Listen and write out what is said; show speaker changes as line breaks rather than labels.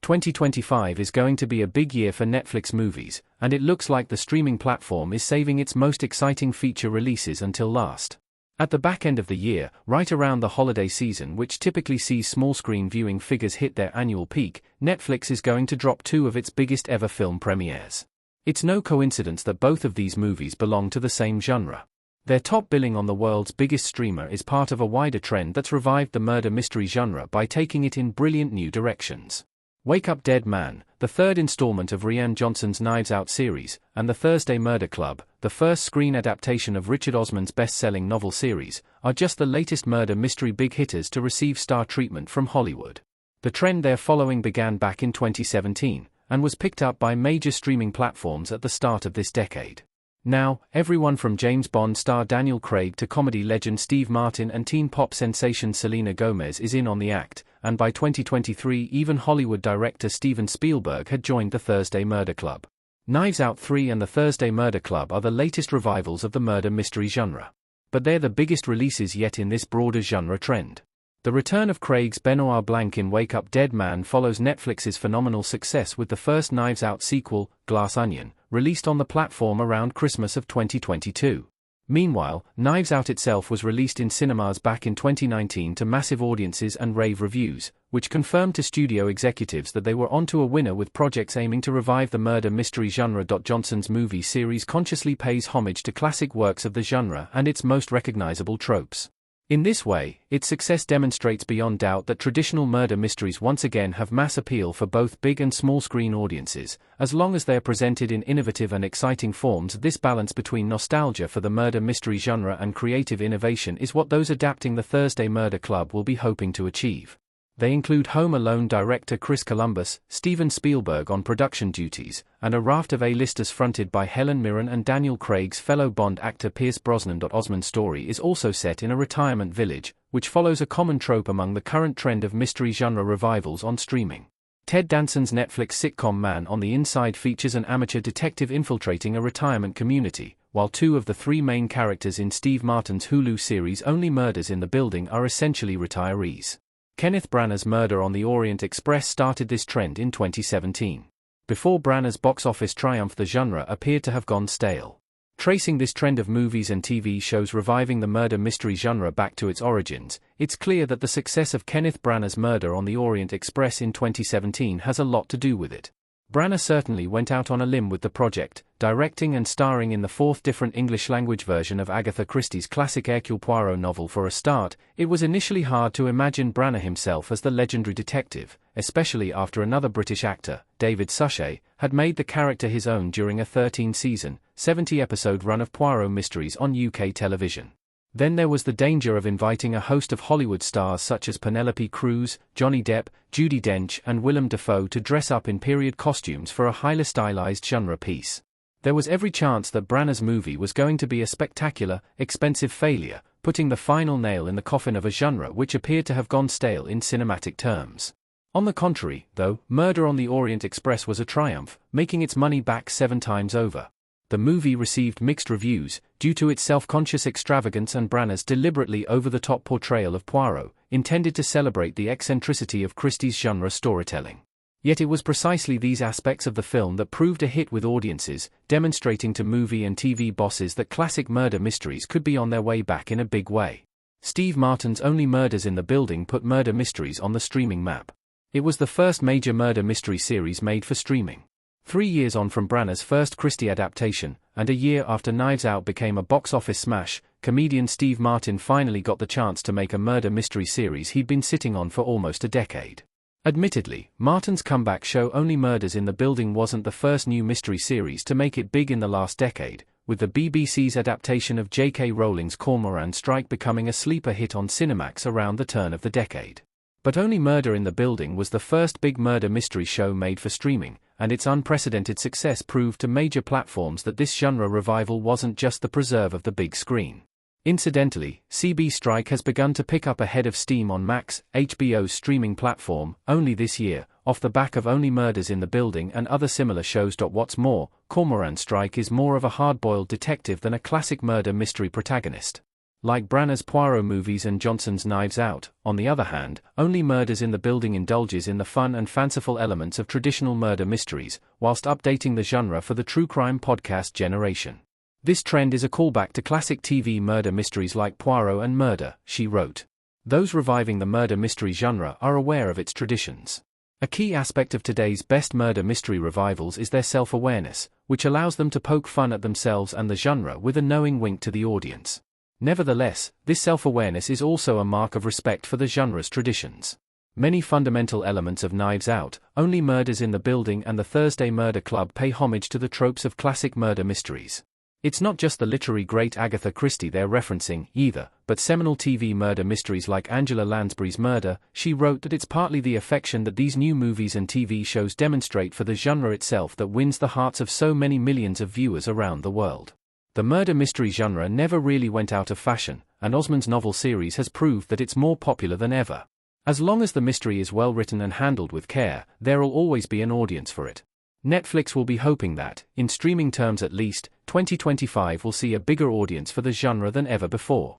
2025 is going to be a big year for Netflix movies, and it looks like the streaming platform is saving its most exciting feature releases until last. At the back end of the year, right around the holiday season, which typically sees small-screen viewing figures hit their annual peak, Netflix is going to drop two of its biggest ever film premieres. It's no coincidence that both of these movies belong to the same genre. Their top billing on the world's biggest streamer is part of a wider trend that's revived the murder mystery genre by taking it in brilliant new directions. Wake Up Dead Man, the third installment of Rian Johnson's Knives Out series, and The Thursday Murder Club, the first screen adaptation of Richard Osman's best-selling novel series, are just the latest murder mystery big hitters to receive star treatment from Hollywood. The trend they're following began back in 2017, and was picked up by major streaming platforms at the start of this decade. Now, everyone from James Bond star Daniel Craig to comedy legend Steve Martin and teen pop sensation Selena Gomez is in on the act, and by 2023 even Hollywood director Steven Spielberg had joined the Thursday Murder Club. Knives Out 3 and the Thursday Murder Club are the latest revivals of the murder mystery genre. But they're the biggest releases yet in this broader genre trend. The return of Craig's Benoit Blanc in Wake Up Dead Man follows Netflix's phenomenal success with the first Knives Out sequel, Glass Onion, released on the platform around Christmas of 2022. Meanwhile, Knives Out itself was released in cinemas back in 2019 to massive audiences and rave reviews, which confirmed to studio executives that they were onto a winner with projects aiming to revive the murder mystery genre. Johnson's movie series consciously pays homage to classic works of the genre and its most recognizable tropes. In this way, its success demonstrates beyond doubt that traditional murder mysteries once again have mass appeal for both big and small screen audiences, as long as they are presented in innovative and exciting forms. This balance between nostalgia for the murder mystery genre and creative innovation is what those adapting the Thursday Murder Club will be hoping to achieve. They include Home Alone director Chris Columbus, Steven Spielberg on production duties, and a raft of A-listers fronted by Helen Mirren and Daniel Craig's fellow Bond actor Pierce Brosnan. Osman's story is also set in a retirement village, which follows a common trope among the current trend of mystery genre revivals on streaming. Ted Danson's Netflix sitcom Man on the Inside features an amateur detective infiltrating a retirement community, while two of the three main characters in Steve Martin's Hulu series Only Murders in the Building are essentially retirees. Kenneth Branagh's Murder on the Orient Express started this trend in 2017. Before Branagh's box office triumph, the genre appeared to have gone stale. Tracing this trend of movies and TV shows reviving the murder mystery genre back to its origins, it's clear that the success of Kenneth Branagh's Murder on the Orient Express in 2017 has a lot to do with it. Branagh certainly went out on a limb with the project, directing and starring in the fourth different English-language version of Agatha Christie's classic Hercule Poirot novel. For a start, it was initially hard to imagine Branagh himself as the legendary detective, especially after another British actor, David Suchet, had made the character his own during a 13-season, 70-episode run of Poirot mysteries on UK television. Then there was the danger of inviting a host of Hollywood stars such as Penelope Cruz, Johnny Depp, Judi Dench and Willem Dafoe to dress up in period costumes for a highly stylized genre piece. There was every chance that Branagh's movie was going to be a spectacular, expensive failure, putting the final nail in the coffin of a genre which appeared to have gone stale in cinematic terms. On the contrary, though, Murder on the Orient Express was a triumph, making its money back 7 times over. The movie received mixed reviews, due to its self-conscious extravagance and Branagh's deliberately over-the-top portrayal of Poirot, intended to celebrate the eccentricity of Christie's genre storytelling. Yet it was precisely these aspects of the film that proved a hit with audiences, demonstrating to movie and TV bosses that classic murder mysteries could be on their way back in a big way. Steve Martin's Only Murders in the Building put murder mysteries on the streaming map. It was the first major murder mystery series made for streaming. 3 years on from Branagh's first Christie adaptation, and a year after Knives Out became a box office smash, comedian Steve Martin finally got the chance to make a murder mystery series he'd been sitting on for almost a decade. Admittedly, Martin's comeback show Only Murders in the Building wasn't the first new mystery series to make it big in the last decade, with the BBC's adaptation of J.K. Rowling's Cormoran Strike becoming a sleeper hit on Cinemax around the turn of the decade. But Only Murder in the Building was the first big murder mystery show made for streaming, and its unprecedented success proved to major platforms that this genre revival wasn't just the preserve of the big screen. Incidentally, CB Strike has begun to pick up a head of steam on Max, HBO's streaming platform, only this year, off the back of Only Murders in the Building and other similar shows. What's more, Cormoran Strike is more of a hard-boiled detective than a classic murder mystery protagonist. Like Branagh's Poirot movies and Johnson's Knives Out, on the other hand, Only Murders in the Building indulges in the fun and fanciful elements of traditional murder mysteries, whilst updating the genre for the true crime podcast generation. This trend is a callback to classic TV murder mysteries like Poirot and Murder, she wrote. Those reviving the murder mystery genre are aware of its traditions. A key aspect of today's best murder mystery revivals is their self-awareness, which allows them to poke fun at themselves and the genre with a knowing wink to the audience. Nevertheless, this self-awareness is also a mark of respect for the genre's traditions. Many fundamental elements of Knives Out, Only Murders in the Building and the Thursday Murder Club pay homage to the tropes of classic murder mysteries. It's not just the literary great Agatha Christie they're referencing, either, but seminal TV murder mysteries like Angela Lansbury's Murder. She wrote that it's partly the affection that these new movies and TV shows demonstrate for the genre itself that wins the hearts of so many millions of viewers around the world. The murder mystery genre never really went out of fashion, and Osman's novel series has proved that it's more popular than ever. As long as the mystery is well written and handled with care, there'll always be an audience for it. Netflix will be hoping that, in streaming terms at least, 2025 will see a bigger audience for the genre than ever before.